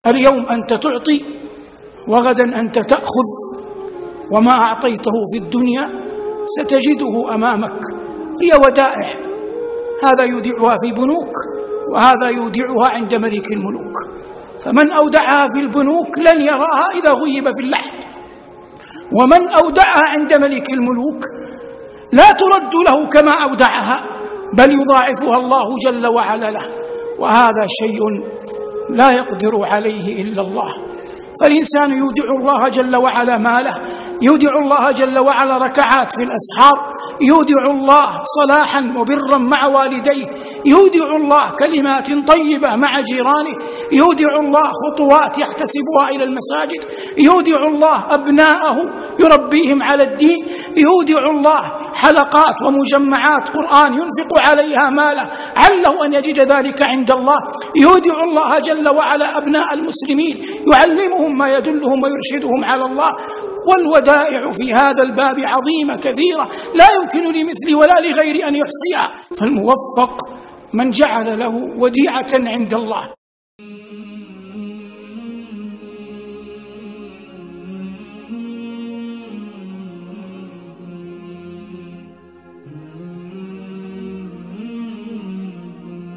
اليوم أنت تعطي وغدا أنت تأخذ، وما أعطيته في الدنيا ستجده أمامك. هي ودائع، هذا يودعها في بنوك وهذا يودعها عند ملك الملوك، فمن أودعها في البنوك لن يراها إذا غيب في اللحد، ومن أودعها عند ملك الملوك لا ترد له كما أودعها، بل يضاعفها الله جل وعلا له، وهذا شيء لا يقدر عليه إلا الله. فالإنسان يودع الله جل وعلا ماله، يودع الله جل وعلا ركعات في الأسحار، يودع الله صلاحا وبرا مع والديه، يودع الله كلمات طيبة مع جيرانه، يودع الله خطوات يحتسبها إلى المساجد، يودع الله أبناءه يربيهم على الدين، يودع الله حلقات ومجمعات قرآن ينفق عليها ماله عله أن يجد ذلك عند الله، يودع الله جل وعلا أبناء المسلمين يعلمهم ما يدلهم ويرشدهم على الله. والودائع في هذا الباب عظيمة كثيرة لا يمكن لمثلي ولا لغيري أن يحصيها، فالموفق من جعل له وديعة عند الله.